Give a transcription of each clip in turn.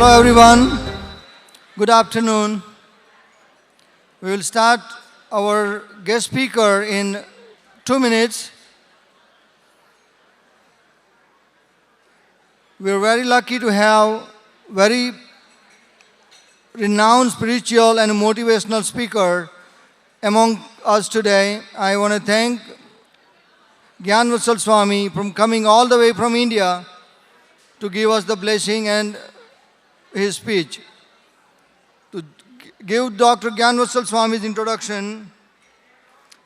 Hello everyone, good afternoon. We will start our guest speaker in 2 minutes. We are very lucky to have very renowned spiritual and motivational speaker among us today. I want to thank Gnanvatsal Swami for coming all the way from India to give us the blessing and his speech. To give Dr. Gnanvatsal Swami's introduction,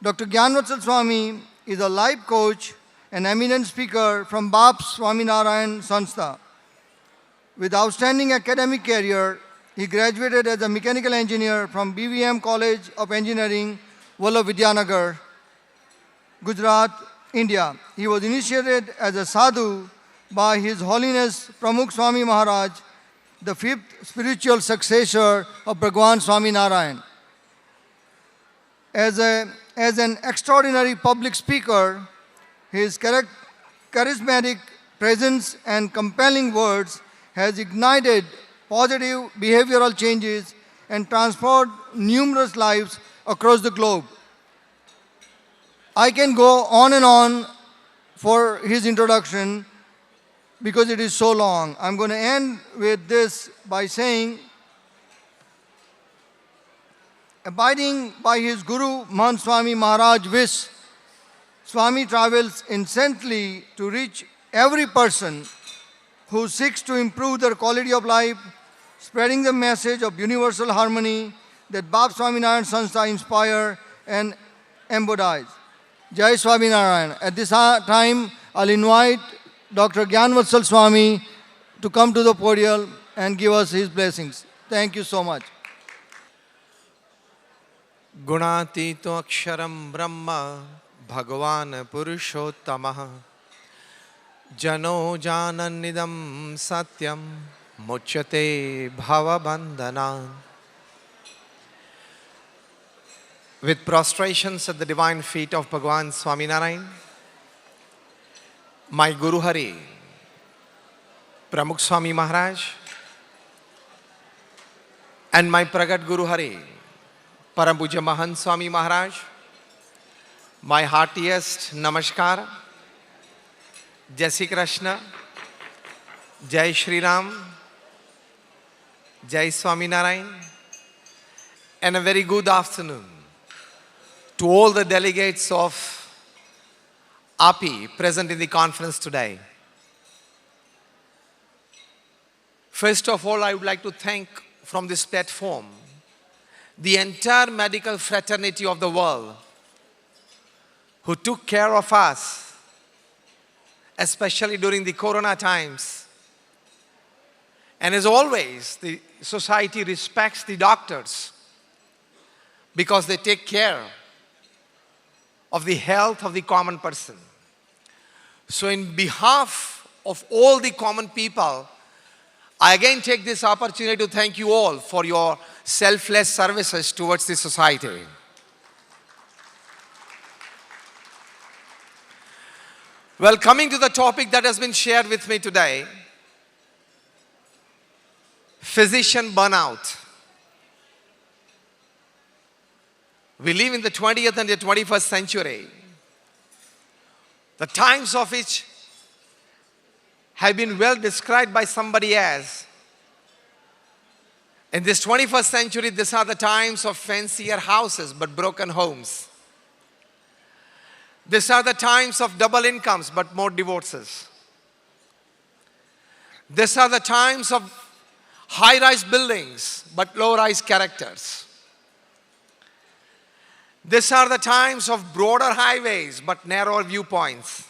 Dr. Gnanvatsal Swami is a life coach and eminent speaker from BAPS Swaminarayan Sanstha. With outstanding academic career, he graduated as a mechanical engineer from BVM College of Engineering, Vidyanagar, Gujarat, India. He was initiated as a sadhu by His Holiness Pramukh Swami Maharaj, the fifth spiritual successor of Bhagwan Swaminarayan. As an extraordinary public speaker, his charismatic presence and compelling words has ignited positive behavioral changes and transformed numerous lives across the globe. I can go on and on for his introduction because it is so long. I'm going to end with this by saying, abiding by his Guru Mahant Swami Maharaj wish, Swami travels incessantly to reach every person who seeks to improve their quality of life, spreading the message of universal harmony that BAPS Swaminarayan Sanstha inspire and embodies. Jai Swaminarayan. At this time, I'll invite Dr. Gnanvatsal Swami to come to the podium and give us his blessings. Thank you so much. Gunatito Aksharam Brahma Bhagavan Purushottamaha Jano Janannidam Satyam Muchyate Bhava Bandhana. With prostrations at the divine feet of Bhagavan Swaminarayan, my Guru Hari, Pramukh Swami Maharaj, and my Pragat Guru Hari, Param Pujya Mahant Swami Maharaj, my heartiest Namaskar, Jai Shri Krishna, Jai Shri Ram, Jai Swaminarayan, and a very good afternoon to all the delegates of AAPI present in the conference today. First of all, I would like to thank from this platform the entire medical fraternity of the world who took care of us, especially during the corona times. And as always, the society respects the doctors because they take care of the health of the common person. So in behalf of all the common people, I again take this opportunity to thank you all for your selfless services towards the society. Well, coming to the topic that has been shared with me today, physician burnout. We live in the 20th and the 21st century, the times of which have been well described by somebody as, in this 21st century, these are the times of fancier houses but broken homes. These are the times of double incomes but more divorces. These are the times of high-rise buildings but low-rise characters. These are the times of broader highways but narrower viewpoints.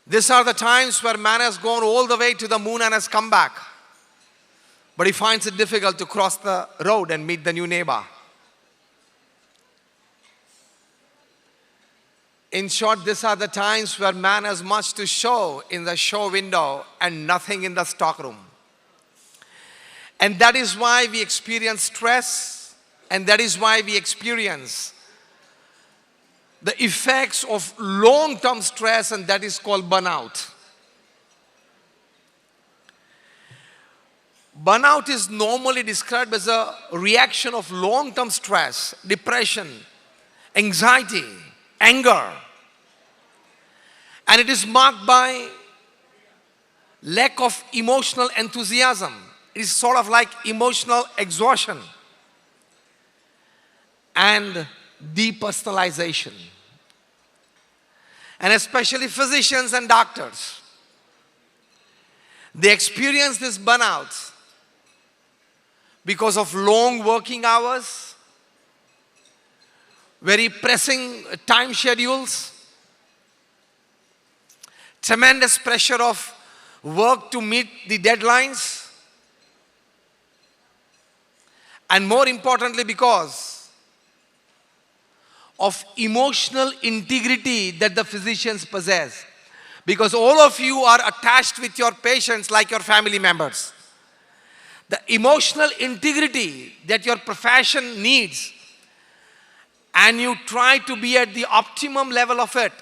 These are the times where man has gone all the way to the moon and has come back, but he finds it difficult to cross the road and meet the new neighbor. In short, these are the times where man has much to show in the show window and nothing in the stockroom. And that is why we experience stress. And that is why we experience the effects of long-term stress, and that is called burnout. Burnout is normally described as a reaction of long-term stress, depression, anxiety, anger. And it is marked by lack of emotional enthusiasm. It is sort of like emotional exhaustion and depersonalization. And especially physicians and doctors, they experience this burnout because of long working hours, very pressing time schedules, tremendous pressure of work to meet the deadlines, and more importantly, because of emotional integrity that the physicians possess. Because all of you are attached with your patients like your family members. The emotional integrity that your profession needs, and you try to be at the optimum level of it.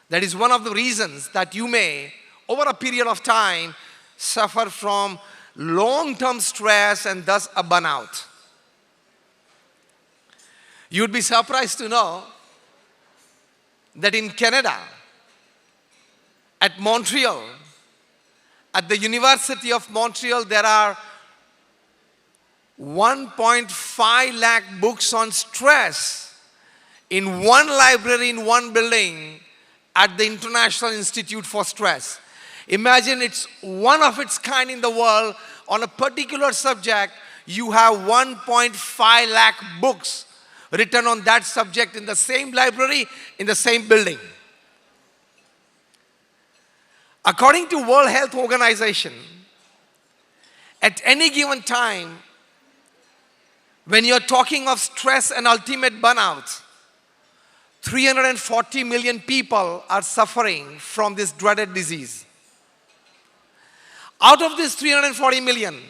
That is one of the reasons that you may, over a period of time, suffer from long-term stress and thus a burnout. You'd be surprised to know that in Canada, at Montreal, at the University of Montreal, there are 1.5 lakh books on stress in one library in one building at the International Institute for Stress. Imagine, it's one of its kind in the world. On a particular subject, you have 1.5 lakh books written on that subject in the same library, in the same building. According to World Health Organization, at any given time, when you're talking of stress and ultimate burnout, 340 million people are suffering from this dreaded disease. Out of this 340 million,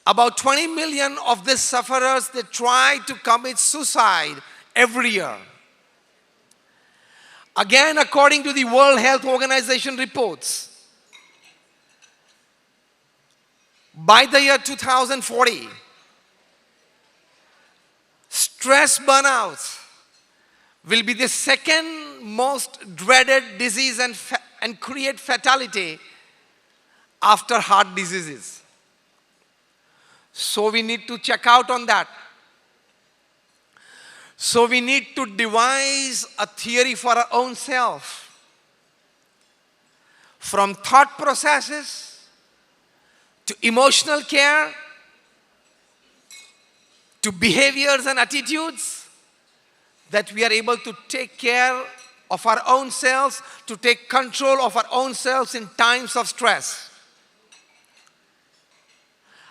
about 20 million of these sufferers, they try to commit suicide every year. Again, according to the World Health Organization reports, by the year 2040, stress burnout will be the second most dreaded disease and create fatality after heart diseases. So we need to check out on that. So we need to devise a theory for our own self. From thought processes to emotional care to behaviors and attitudes, that we are able to take care of our own selves, to take control of our own selves in times of stress.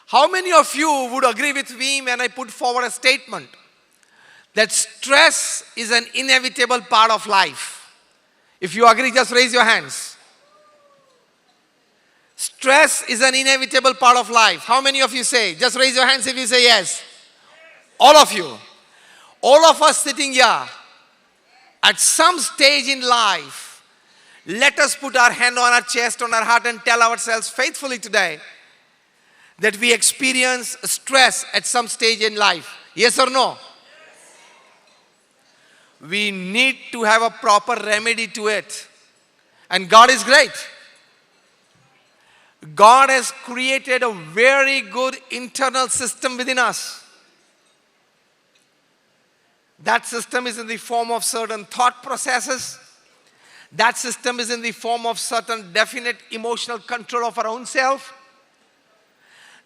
How many of you would agree with me when I put forward a statement that stress is an inevitable part of life? If you agree, just raise your hands. Stress is an inevitable part of life. How many of you say? Just raise your hands if you say yes. All of you. All of us sitting here, at some stage in life, let us put our hand on our chest, on our heart, and tell ourselves faithfully today that we experience stress at some stage in life. Yes or no? We need to have a proper remedy to it. And God is great. God has created a very good internal system within us. That system is in the form of certain thought processes. That system is in the form of certain definite emotional control of our own self.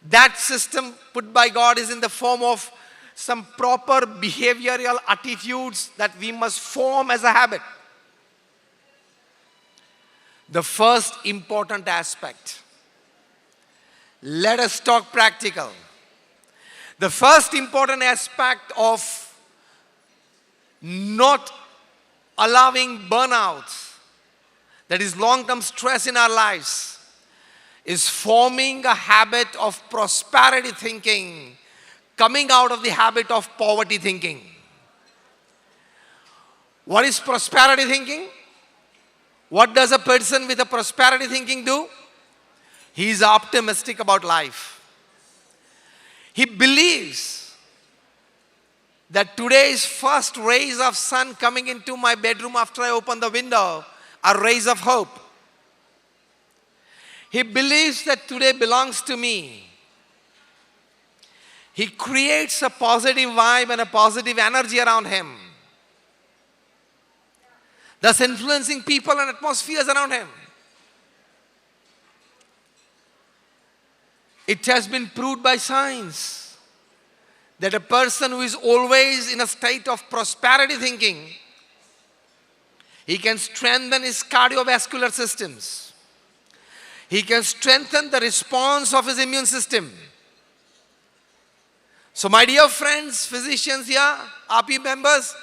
That system put by God is in the form of some proper behavioral attitudes that we must form as a habit. The first important aspect. Let us talk practical. The first important aspect of not allowing burnout, that is long-term stress in our lives, is forming a habit of prosperity thinking, coming out of the habit of poverty thinking. What is prosperity thinking? What does a person with a prosperity thinking do? He is optimistic about life. He believes that today's first rays of sun coming into my bedroom after I open the window are rays of hope. He believes that today belongs to me. He creates a positive vibe and a positive energy around him, thus influencing people and atmospheres around him. It has been proved by science that a person who is always in a state of prosperity thinking, he can strengthen his cardiovascular systems. He can strengthen the response of his immune system. So my dear friends, physicians here, AAPI members,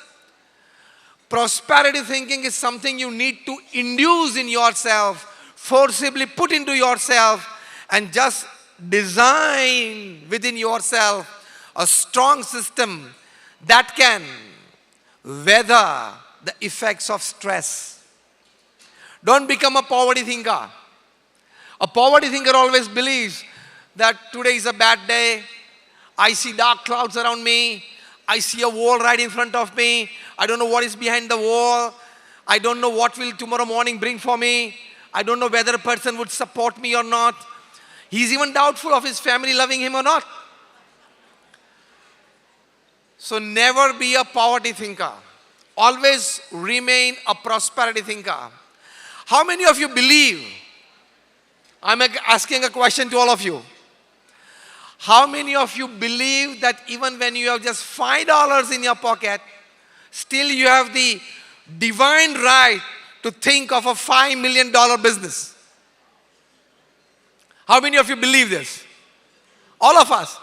prosperity thinking is something you need to induce in yourself, forcibly put into yourself, and just design within yourself a strong system that can weather the effects of stress. Don't become a poverty thinker. A poverty thinker always believes that today is a bad day. I see dark clouds around me. I see a wall right in front of me. I don't know what is behind the wall. I don't know what will tomorrow morning bring for me. I don't know whether a person would support me or not. He's even doubtful of his family loving him or not. So never be a poverty thinker. Always remain a prosperity thinker. How many of you believe? I'm asking a question to all of you. How many of you believe that even when you have just $5 in your pocket, still you have the divine right to think of a $5 million business? How many of you believe this? All of us.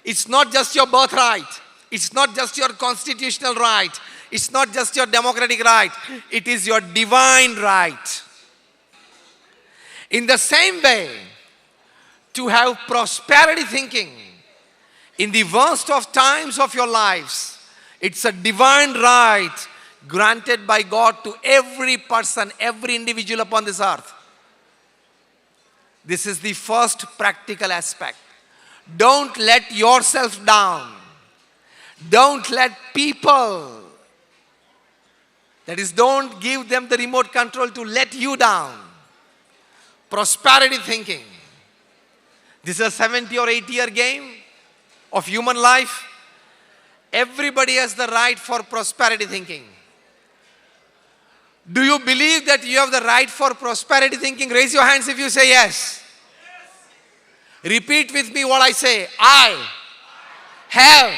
It's not just your birthright. It's not just your constitutional right. It's not just your democratic right. It is your divine right. In the same way, to have prosperity thinking in the worst of times of your lives, it's a divine right granted by God to every person, every individual upon this earth. This is the first practical aspect. Don't let yourself down. Don't let people, that is, don't give them the remote control to let you down. Prosperity thinking. This is a 70 or 80-year game of human life. Everybody has the right for prosperity thinking. Do you believe that you have the right for prosperity thinking? Raise your hands if you say yes. Repeat with me what I say. I have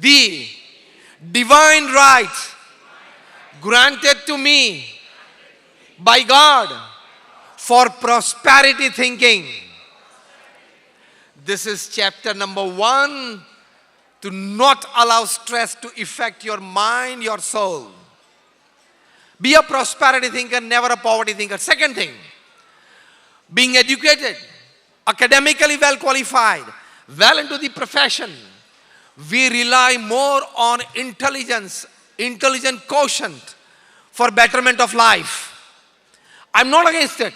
the divine right granted to me by God for prosperity thinking. This is chapter number 1. To not allow stress to affect your mind, your soul. Be a prosperity thinker, never a poverty thinker. Second thing, being educated, academically well qualified, well into the profession, we rely more on intelligence, intelligent quotient for betterment of life. I'm not against it.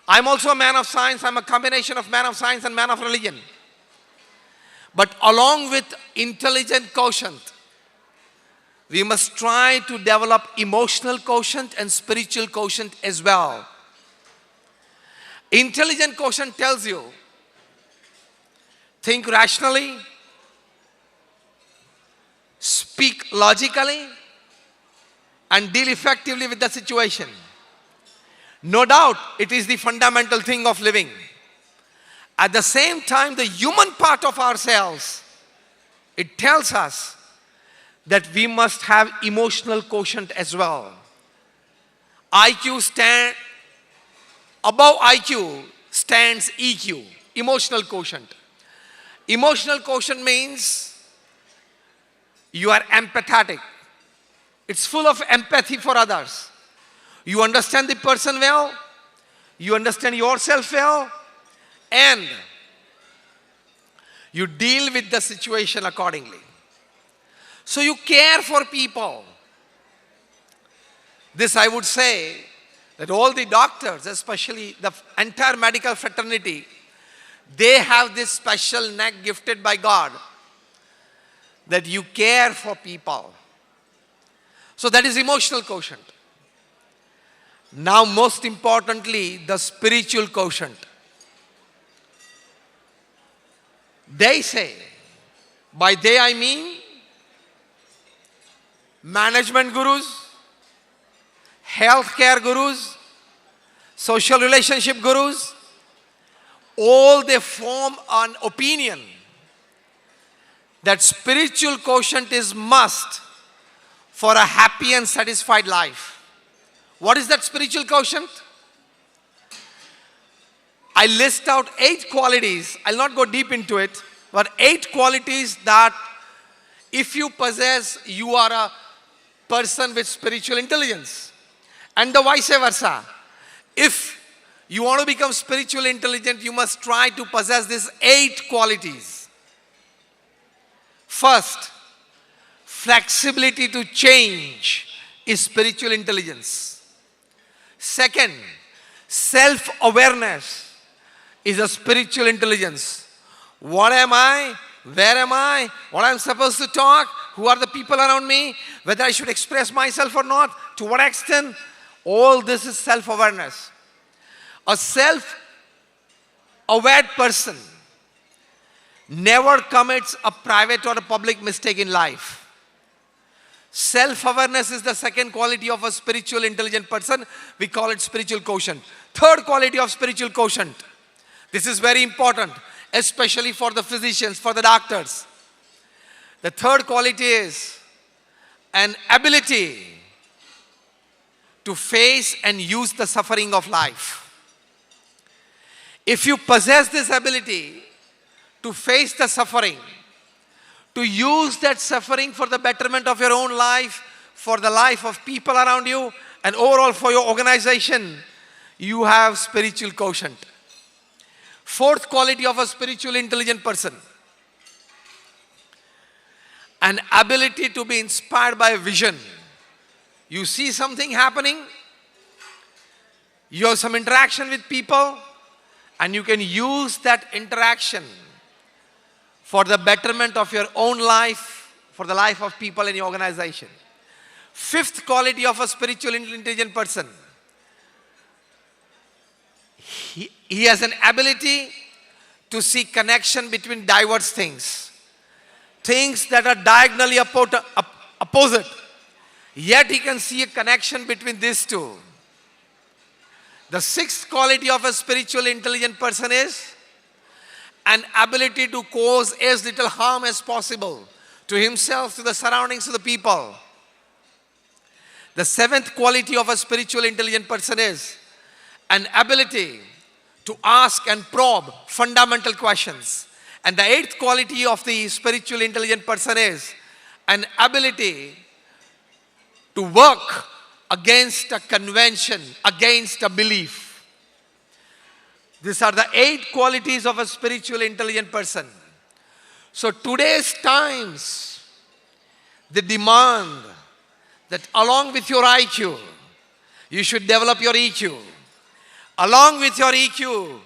I'm also a man of science. I'm a combination of man of science and man of religion. But along with intelligent quotient, we must try to develop emotional quotient and spiritual quotient as well. Intelligent quotient tells you, think rationally, speak logically, and deal effectively with the situation. No doubt, it is the fundamental thing of living. At the same time, the human part of ourselves, it tells us that we must have emotional quotient as well. Above IQ stands EQ, emotional quotient. Emotional quotient means you are empathetic. It's full of empathy for others. You understand the person well, you understand yourself well, and you deal with the situation accordingly. So you care for people. This, I would say, that all the doctors, especially the entire medical fraternity, they have this special knack gifted by God that you care for people. So that is emotional quotient. Now most importantly, the spiritual quotient. They say, by they I mean management gurus, healthcare gurus, social relationship gurus, all they form an opinion that spiritual quotient is must for a happy and satisfied life. What is that spiritual quotient? I list out 8 qualities. I'll not go deep into it, but 8 qualities that if you possess, you are a person with spiritual intelligence. And the vice versa. If you want to become spiritually intelligent, you must try to possess these 8 qualities. First, flexibility to change is spiritual intelligence. Second, self-awareness is a spiritual intelligence. What am I? Where am I? What I'm supposed to talk? Who are the people around me? Whether I should express myself or not? To what extent? All this is self-awareness. A self-aware person never commits a private or a public mistake in life. Self-awareness is the second quality of a spiritual intelligent person. We call it spiritual quotient. Third quality of spiritual quotient. This is very important, especially for the physicians, for the doctors. The third quality is an ability to face and use the suffering of life. If you possess this ability to face the suffering, to use that suffering for the betterment of your own life, for the life of people around you, and overall for your organization, you have spiritual quotient. Fourth quality of a spiritual intelligent person, an ability to be inspired by a vision. You see something happening, you have some interaction with people, and you can use that interaction for the betterment of your own life, for the life of people in your organization. Fifth quality of a spiritual intelligent person, he has an ability to see connection between diverse things. Things that are diagonally opposite. Yet he can see a connection between these two. The sixth quality of a spiritual intelligent person is an ability to cause as little harm as possible to himself, to the surroundings, to the people. The seventh quality of a spiritual intelligent person is an ability to ask and probe fundamental questions. And the eighth quality of the spiritual intelligent person is an ability to work against a convention, against a belief. These are the 8 qualities of a spiritual intelligent person. So today's times, they demand that along with your IQ, you should develop your EQ. Along with your EQ,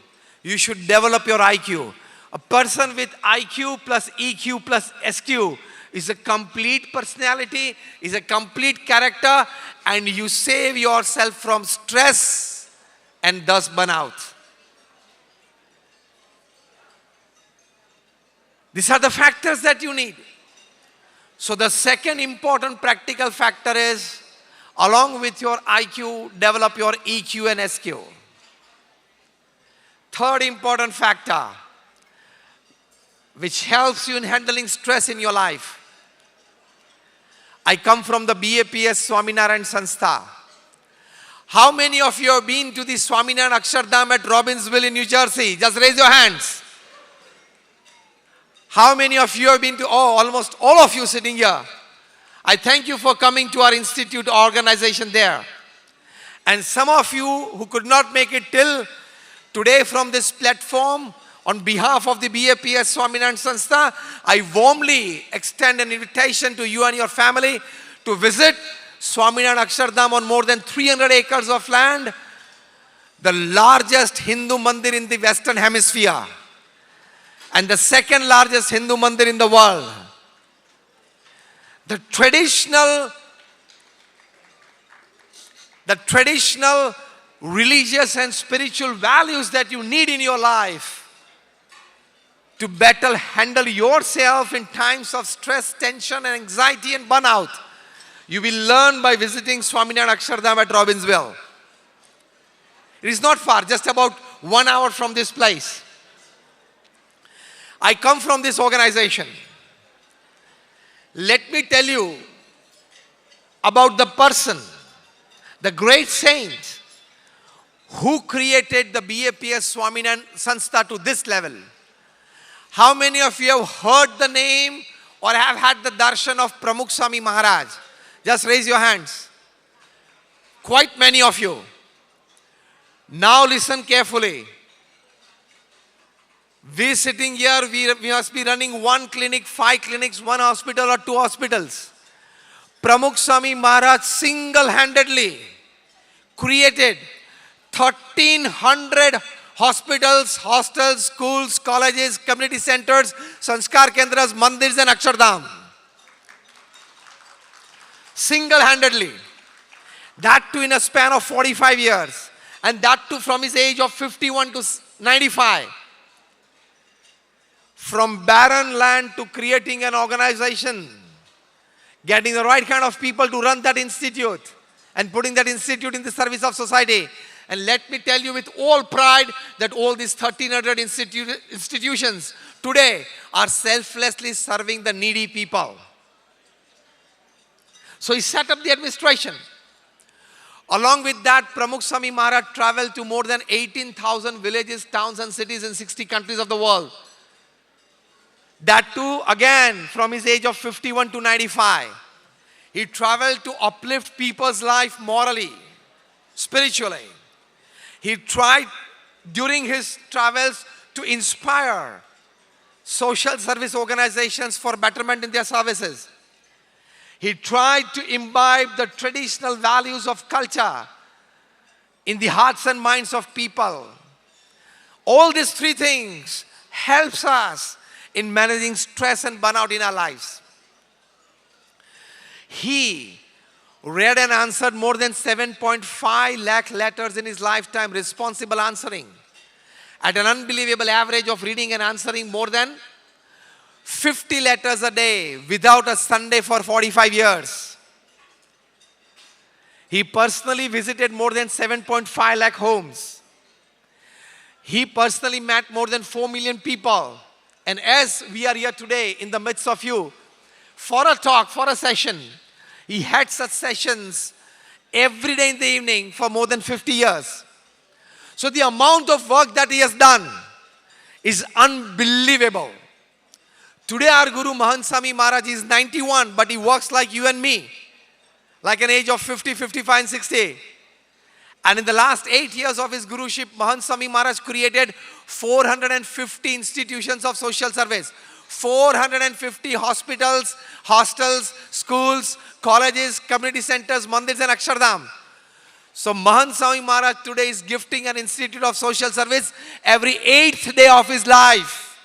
you should develop your IQ. A person with IQ plus EQ plus SQ is a complete personality, is a complete character, and you save yourself from stress and thus burnout. These are the factors that you need. So the second important practical factor is, along with your IQ, develop your EQ and SQ. Third important factor, which helps you in handling stress in your life. I come from the BAPS Swaminarayan Sanstha. How many of you have been to the Swaminarayan Akshardham at Robbinsville in New Jersey? Just raise your hands. How many of you have been to, almost all of you sitting here. I thank you for coming to our institute organization there. And some of you who could not make it till today from this platform, on behalf of the BAPS Swaminarayan Sanstha, I warmly extend an invitation to you and your family to visit Swaminarayan Akshardham on more than 300 acres of land, the largest Hindu Mandir in the Western Hemisphere, and the second largest Hindu Mandir in the world. The traditional religious and spiritual values that you need in your life to better handle yourself in times of stress, tension, and anxiety and burnout, you will learn by visiting Swaminarayan Akshardham at Robbinsville. It is not far, just about 1 hour from this place. I come from this organization. Let me tell you about the person, the great saint who created the BAPS Swaminarayan Sanstha to this level. How many of you have heard the name or have had the darshan of Pramukh Swami Maharaj? Just raise your hands. Quite many of you. Now listen carefully. We sitting here, we must be running 1 clinic, 5 clinics, 1 hospital or 2 hospitals. Pramukh Swami Maharaj single-handedly created 1,300 hospitals, hostels, schools, colleges, community centers, sanskar kendras, mandirs and Akshardham. Single-handedly. That too in a span of 45 years. And that too from his age of 51 to 95. From barren land to creating an organization, getting the right kind of people to run that institute and putting that institute in the service of society. And let me tell you with all pride that all these 1,300 institutions today are selflessly serving the needy people. So he set up the administration. Along with that, Pramukh Swami Maharaj traveled to more than 18,000 villages, towns and cities in 60 countries of the world. That too, again, from his age of 51 to 95. He traveled to uplift people's life morally, spiritually. He tried during his travels to inspire social service organizations for betterment in their services. He tried to imbibe the traditional values of culture in the hearts and minds of people. All these 3 things helps us in managing stress and burnout in our lives. He read and answered more than 7.5 lakh letters in his lifetime, responsible answering. At an unbelievable average of reading and answering more than 50 letters a day without a Sunday for 45 years. He personally visited more than 7.5 lakh homes. He personally met more than 4 million people. And as we are here today in the midst of you, for a talk, for a session, he had such sessions every day in the evening for more than 50 years. So the amount of work that he has done is unbelievable. Today our Guru Mahant Swami Maharaj is 91, but he works like you and me, like an age of 50, 55 and 60. And in the last 8 years of his Guruship, Mahant Swami Maharaj created 450 institutions of social service, 450 hospitals, hostels, schools, colleges, community centers, mandirs and Akshardham. So Mahant Swami Maharaj today is gifting an institute of social service every 8th day of his life,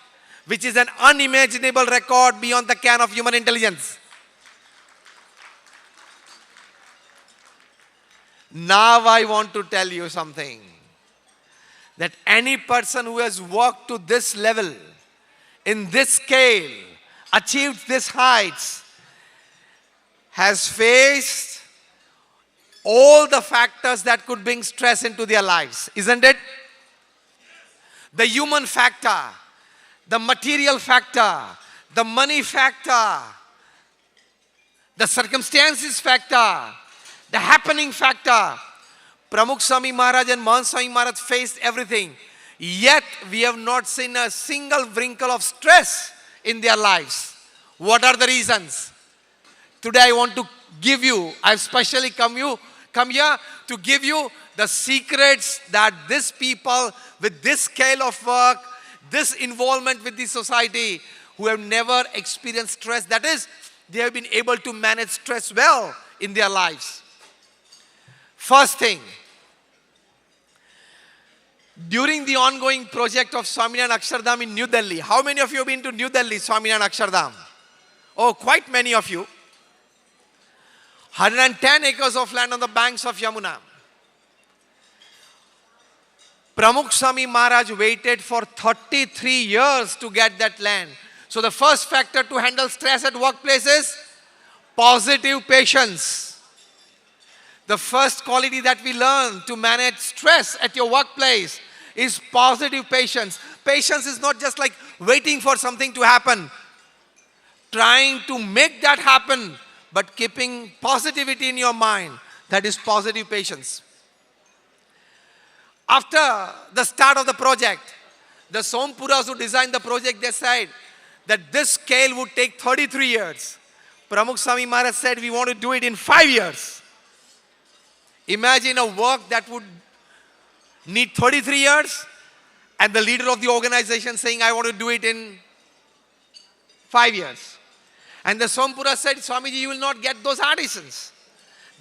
which is an unimaginable record beyond the ken of human intelligence. Now I want to tell you something, that any person who has worked to this level, in this scale, achieved these heights, has faced all the factors that could bring stress into their lives, isn't it? The human factor, the material factor, the money factor, the circumstances factor, the happening factor. Pramukh Swami Maharaj and Mahant Swami Maharaj faced everything. Yet we have not seen a single wrinkle of stress in their lives. What are the reasons? Today I want to give you, I've specially come here to give you the secrets that these people with this scale of work, this involvement with the society, who have never experienced stress, that is, they have been able to manage stress well in their lives. First thing, during the ongoing project of Swaminarayan Akshardham in New Delhi, how many of you have been to New Delhi, Swaminarayan Akshardham? Oh, quite many of you. 110 acres of land on the banks of Yamuna. Pramukh Swami Maharaj waited for 33 years to get that land. So the first factor to handle stress at workplace is positive patience. The first quality that we learn to manage stress at your workplace is positive patience. Patience is not just like waiting for something to happen, trying to make that happen, but keeping positivity in your mind. That is positive patience. After the start of the project, the Sompuras who designed the project, they said that this scale would take 33 years. Pramukh Swami Maharaj said, we want to do it in 5 years. Imagine a work that would need 33 years and the leader of the organization saying, I want to do it in 5 years. And the Sompura said, Swamiji, you will not get those artisans.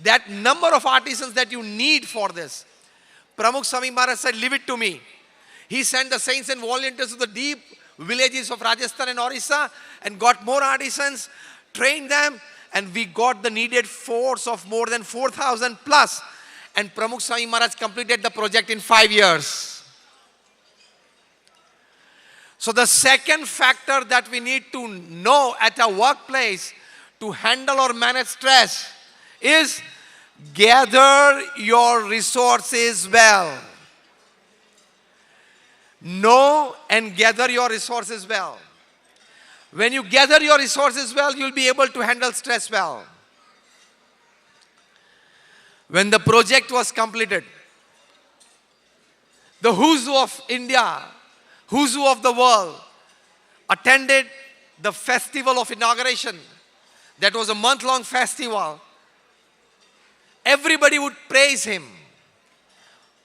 That number of artisans that you need for this. Pramukh Swami Maharaj said, leave it to me. He sent the saints and volunteers to the deep villages of Rajasthan and Orissa and got more artisans, trained them, and we got the needed force of more than 4,000 plus. And Pramukh Swami Maharaj completed the project in 5 years. So the second factor that we need to know at a workplace to handle or manage stress is gather your resources well. Know and gather your resources well. When you gather your resources well, you'll be able to handle stress well. When the project was completed, the who's who of India, who's who of the world attended the festival of inauguration. That was a month-long festival. Everybody would praise him.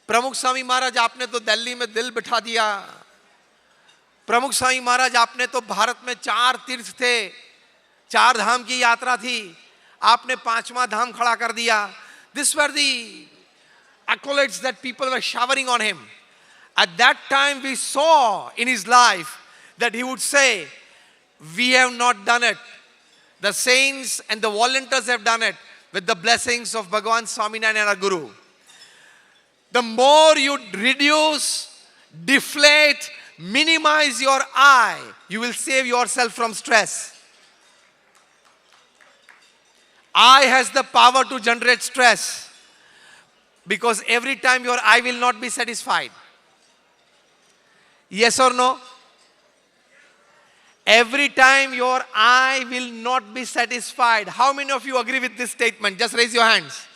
Pramukh Swami Maharaj, आपने तो दिल्ली में दिल बिठा दिया. प्रमुख स्वामी महाराज, आपने तो भारत में 4 तीर्थ थे, 4 धाम की यात्रा थी, आपने 5वां धाम खड़ा कर दिया. These were the accolades that people were showering on him. At that time we saw in his life that he would say, we have not done it. The saints and the volunteers have done it with the blessings of Bhagavan Swaminarayan, our Guru. The more you reduce, deflate, minimize your I, you will save yourself from stress. I has the power to generate stress because every time your I will not be satisfied. Yes or no? Every time your I will not be satisfied. How many of you agree with this statement? Just raise your hands.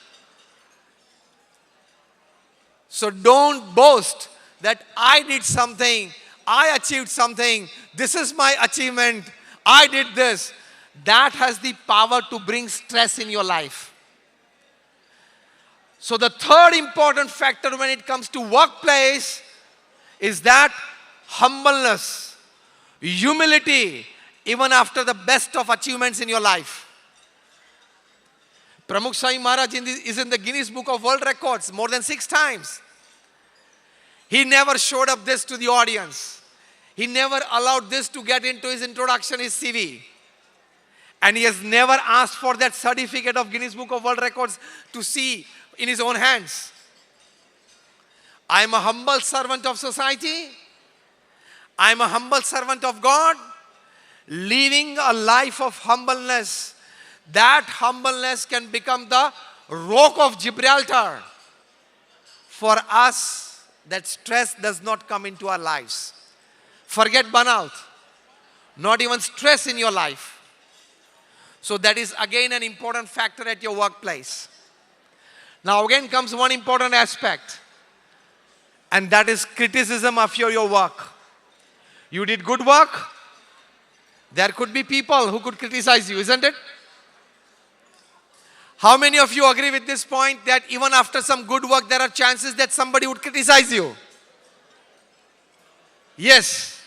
So don't boast that I did something, I achieved something, this is my achievement, I did this. That has the power to bring stress in your life. So the third important factor when it comes to workplace is that humbleness, humility, even after the best of achievements in your life. Pramukh Swami Maharaj is in the Guinness Book of World Records more than 6 times. He never showed up this to the audience. He never allowed this to get into his introduction, his CV. And he has never asked for that certificate of Guinness Book of World Records to see in his own hands. I am a humble servant of society. I am a humble servant of God, living a life of humbleness. That humbleness can become the rock of Gibraltar for us, that stress does not come into our lives. Forget burnout, not even stress in your life. So that is again an important factor at your workplace. Now again comes one important aspect, and that is criticism of your work. You did good work, there could be people who could criticize you, isn't it? How many of you agree with this point that even after some good work, there are chances that somebody would criticize you? Yes.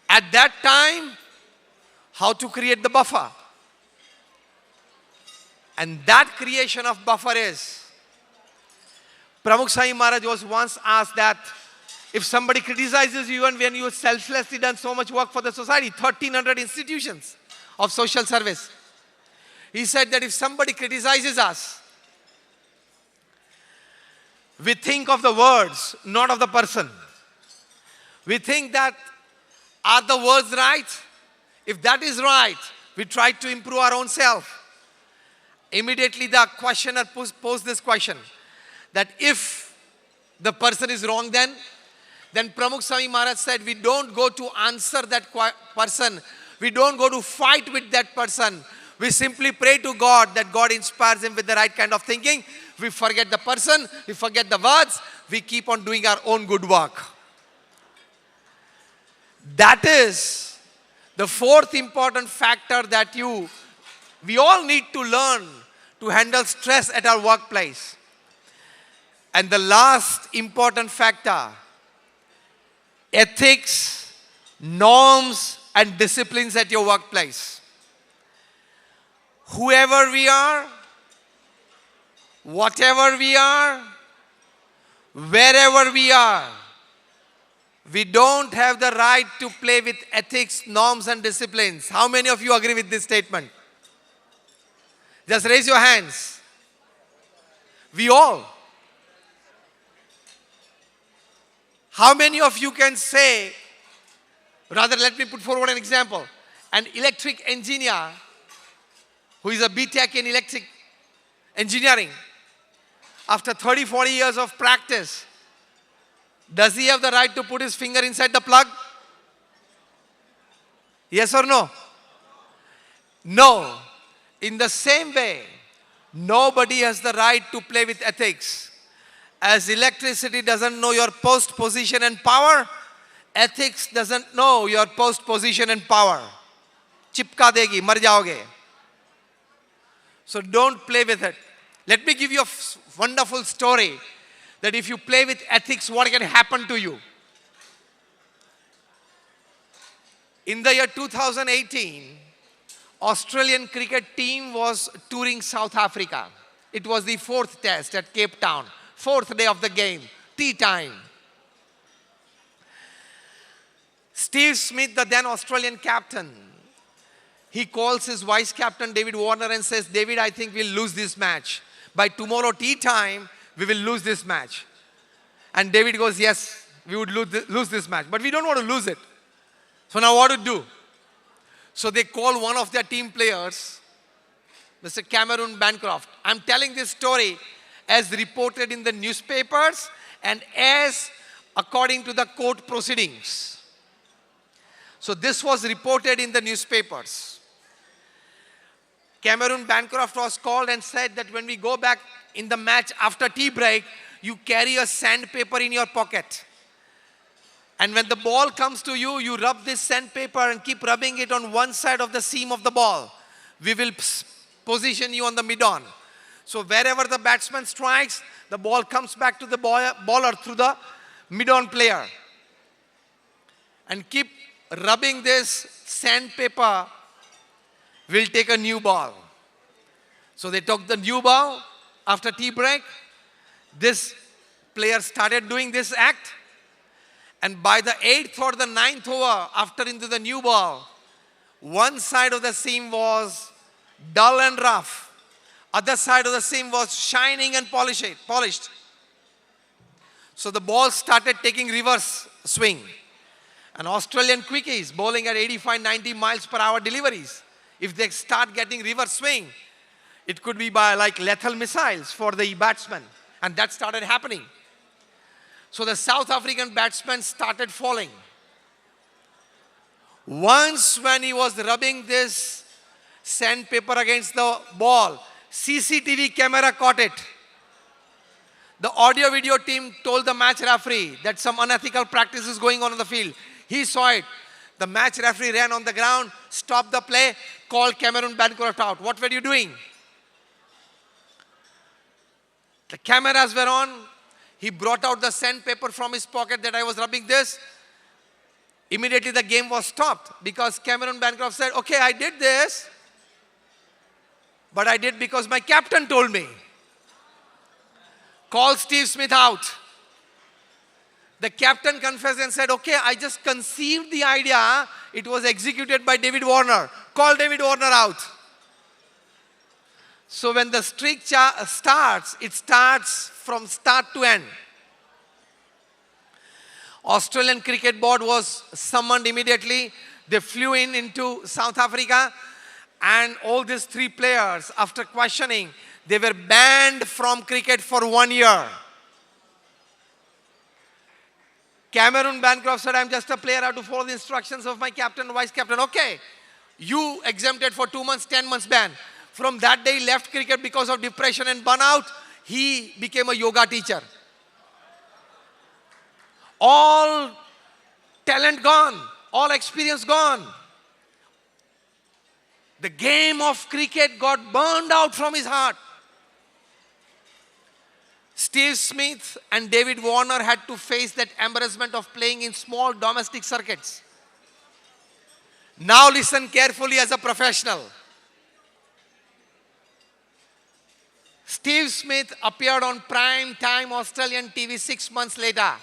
At that time, how to create the buffer? And that creation of buffer is, Pramukh Sai Maharaj was once asked that if somebody criticizes you and when you have selflessly done so much work for the society, 1300 institutions of social service. He said that if somebody criticizes us, we think of the words, not of the person. We think that, are the words right? If that is right, we try to improve our own self. Immediately the questioner posed this question, that if the person is wrong then Pramukh Swami Maharaj said, we don't go to answer that person. We don't go to fight with that person. We simply pray to God that God inspires him with the right kind of thinking. We forget the person, we forget the words, we keep on doing our own good work. That is the fourth important factor that we all need to learn to handle stress at our workplace. And the last important factor, ethics, norms, and disciplines at your workplace. Whoever we are, whatever we are, wherever we are, we don't have the right to play with ethics, norms, and disciplines. How many of you agree with this statement? Just raise your hands. We all. How many of you can say, rather let me put forward an example. An electric engineer who is a BTech in electric engineering, after 30, 40 years of practice, does he have the right to put his finger inside the plug? Yes or no? No. In the same way, nobody has the right to play with ethics. As electricity doesn't know your post position and power, ethics doesn't know your post position and power. Chipka degi, mar jaoge. So don't play with it. Let me give you a wonderful story that if you play with ethics, what can happen to you. In the year 2018, Australian cricket team was touring South Africa. It was the fourth test at Cape Town. Fourth day of the game, tea time. Steve Smith, the then Australian captain, he calls his vice captain David Warner and says, David, I think we'll lose this match. By tomorrow tea time, we will lose this match. And David goes, yes, we would lose this match. But we don't want to lose it. So now what to do? So they call one of their team players, Mr. Cameron Bancroft. I'm telling this story as reported in the newspapers and as according to the court proceedings. So this was reported in the newspapers. Cameron Bancroft was called and said that when we go back in the match after tea break, you carry a sandpaper in your pocket. And when the ball comes to you, you rub this sandpaper and keep rubbing it on one side of the seam of the ball. We will position you on the mid-on. So wherever the batsman strikes, the ball comes back to the bowler through the mid-on player. And keep rubbing this sandpaper, we'll take a new ball. So they took the new ball after tea break. This player started doing this act. And by the 8th or the 9th over, after into the new ball, one side of the seam was dull and rough. Other side of the seam was shining and polished. So the ball started taking reverse swing. And Australian quickies bowling at 85-90 miles per hour deliveries, if they start getting reverse swing, it could be by like lethal missiles for the batsman. And that started happening. So the South African batsman started falling. Once when he was rubbing this sandpaper against the ball, CCTV camera caught it. The audio video team told the match referee that some unethical practice is going on the field. He saw it. The match referee ran on the ground, stopped the play, called Cameron Bancroft out. What were you doing? The cameras were on. He brought out the sandpaper from his pocket that I was rubbing this. Immediately the game was stopped because Cameron Bancroft said, okay, I did this. But I did because my captain told me. Call Steve Smith out. The captain confessed and said, okay, I just conceived the idea. It was executed by David Warner. Call David Warner out. So when the streak starts, it starts from start to end. Australian Cricket Board was summoned immediately. They flew into South Africa, and all these 3 players, after questioning, they were banned from cricket for 1 year. Cameron Bancroft said, I'm just a player, I have to follow the instructions of my captain and vice captain. Okay, you exempted for 2 months, 10 months ban. From that day, he left cricket because of depression and burnout. He became a yoga teacher. All talent gone, all experience gone. The game of cricket got burned out from his heart. Steve Smith and David Warner had to face that embarrassment of playing in small domestic circuits. Now listen carefully as a professional. Steve Smith appeared on prime time Australian TV 6 months later.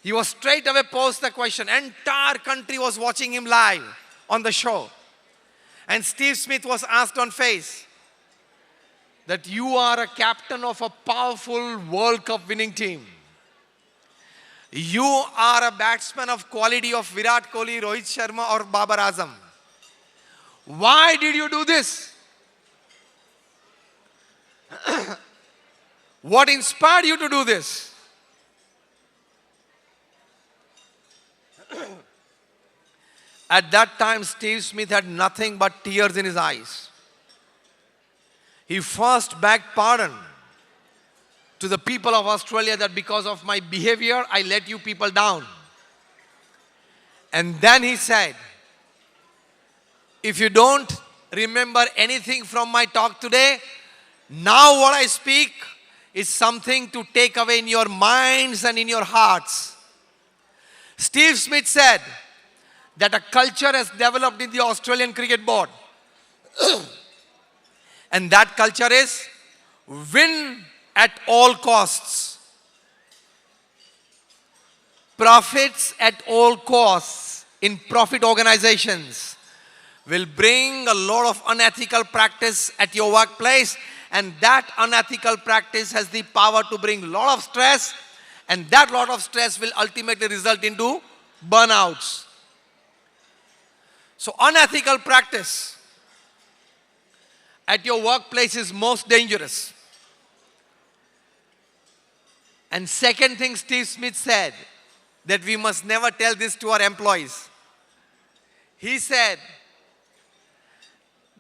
He was straight away posed the question. Entire country was watching him live on the show. And Steve Smith was asked on face that you are a captain of a powerful World Cup winning team. You are a batsman of quality of Virat Kohli, Rohit Sharma or Babar Azam. Why did you do this? What inspired you to do this? At that time, Steve Smith had nothing but tears in his eyes. He first begged pardon to the people of Australia that because of my behavior, I let you people down. And then he said, if you don't remember anything from my talk today, now what I speak is something to take away in your minds and in your hearts. Steve Smith said that a culture has developed in the Australian Cricket Board. And that culture is win at all costs. Profits at all costs in profit organizations will bring a lot of unethical practice at your workplace, and that unethical practice has the power to bring a lot of stress, and that lot of stress will ultimately result into burnouts. So unethical practice at your workplace is most dangerous. And second thing Steve Smith said, that we must never tell this to our employees. He said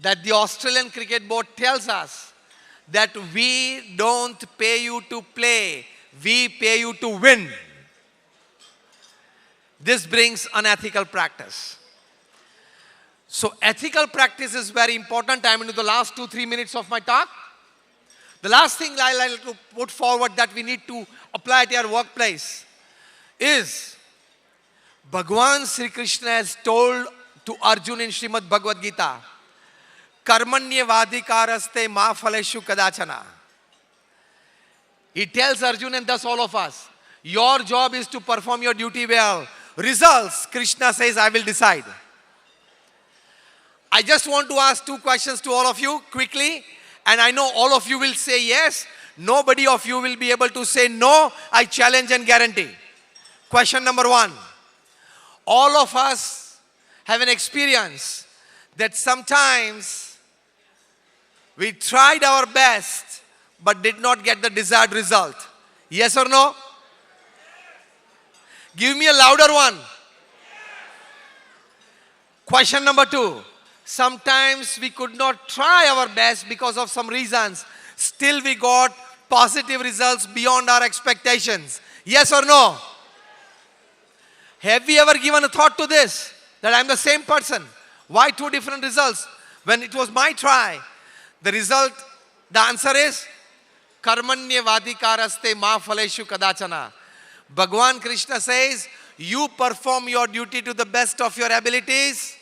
that the Australian Cricket Board tells us that we don't pay you to play, we pay you to win. This brings unethical practice. So ethical practice is very important. I'm into the last 2-3 minutes of my talk. The last thing I like to put forward that we need to apply at our workplace is Bhagwan Sri Krishna has told to Arjuna in Srimad Bhagavad Gita, Karmanya vadikaraste ma phaleshu kadachana. He tells Arjuna and thus all of us, your job is to perform your duty well. Results, Krishna says, I will decide. I just want to ask 2 questions to all of you quickly, and I know all of you will say yes. Nobody of you will be able to say no. I challenge and guarantee. Question number 1. All of us have an experience that sometimes we tried our best but did not get the desired result. Yes or no? Give me a louder one. Question number 2. Sometimes we could not try our best because of some reasons. Still we got positive results beyond our expectations. Yes or no? Have we ever given a thought to this? That I'm the same person. Why 2 different results? When it was my try, the result, the answer is Karmanya vadikaraste ma phaleshu kadachana. Bhagwan Krishna says, you perform your duty to the best of your abilities.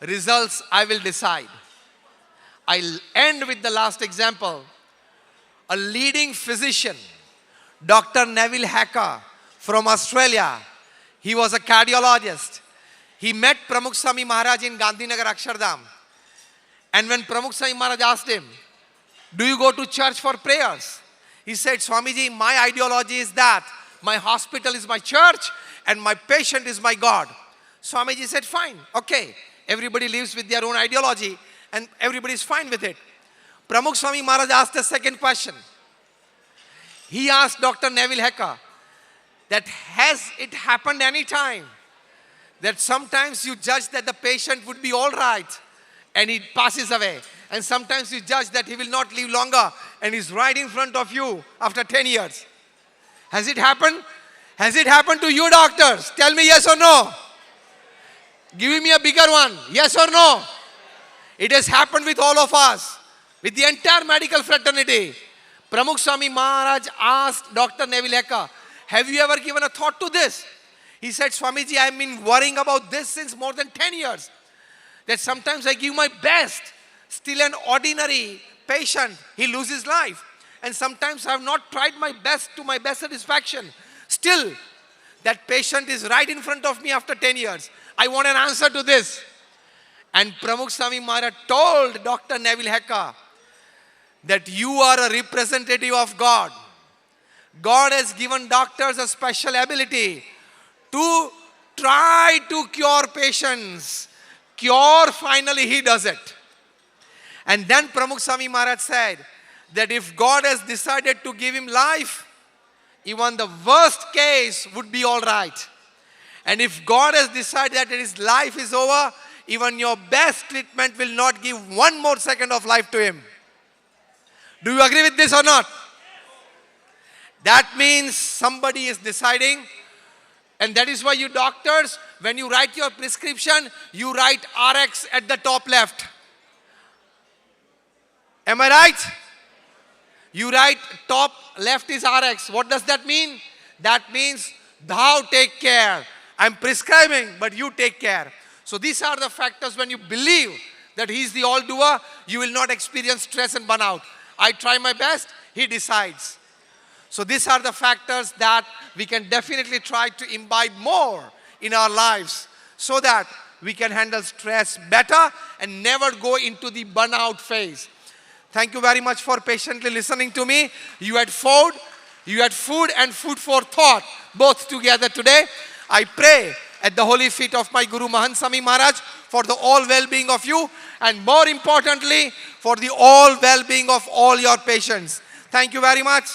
Results I will decide. I'll end with the last example. A leading physician, Dr. Neville Hacker from Australia. He was a cardiologist. He met Pramukh Swami Maharaj in Gandhinagar, Akshardham. And when Pramukh Swami Maharaj asked him, do you go to church for prayers? He said, Swamiji, my ideology is that my hospital is my church and my patient is my God. Swamiji said, fine, okay. Everybody lives with their own ideology and everybody is fine with it. Pramukh Swami Maharaj asked a second question. He asked Dr. Neville Hacker that has it happened any time that sometimes you judge that the patient would be all right and he passes away, and sometimes you judge that he will not live longer and he's right in front of you after 10 years. Has it happened? Has it happened to you doctors? Tell me yes or no. Give me a bigger one. Yes or no? It has happened with all of us, with the entire medical fraternity. Pramukh Swami Maharaj asked Dr. Neville Hacker, have you ever given a thought to this? He said, Swamiji, I have been worrying about this since more than 10 years. That sometimes I give my best, still an ordinary patient, he loses life. And sometimes I have not tried my best to my best satisfaction. Still, that patient is right in front of me after 10 years. I want an answer to this. And Pramukh Swami Maharaj told Dr. Neville Hacker that you are a representative of God. God has given doctors a special ability to try to cure patients. Cure, finally he does it. And then Pramukh Swami Maharaj said that if God has decided to give him life, even the worst case would be all right. And if God has decided that his life is over, even your best treatment will not give one more second of life to him. Do you agree with this or not? That means somebody is deciding, and that is why you doctors, when you write your prescription, you write RX at the top left. Am I right? You write top left is RX. What does that mean? That means thou take care. I'm prescribing, but you take care. So these are the factors. When you believe that he is the all-doer, you will not experience stress and burnout. I try my best, he decides. So these are the factors that we can definitely try to imbibe more in our lives so that we can handle stress better and never go into the burnout phase. Thank you very much for patiently listening to me. You had food and food for thought, both together today. I pray at the holy feet of my Guru Mahant Swami Maharaj for the all well-being of you, and more importantly, for the all well-being of all your patients. Thank you very much.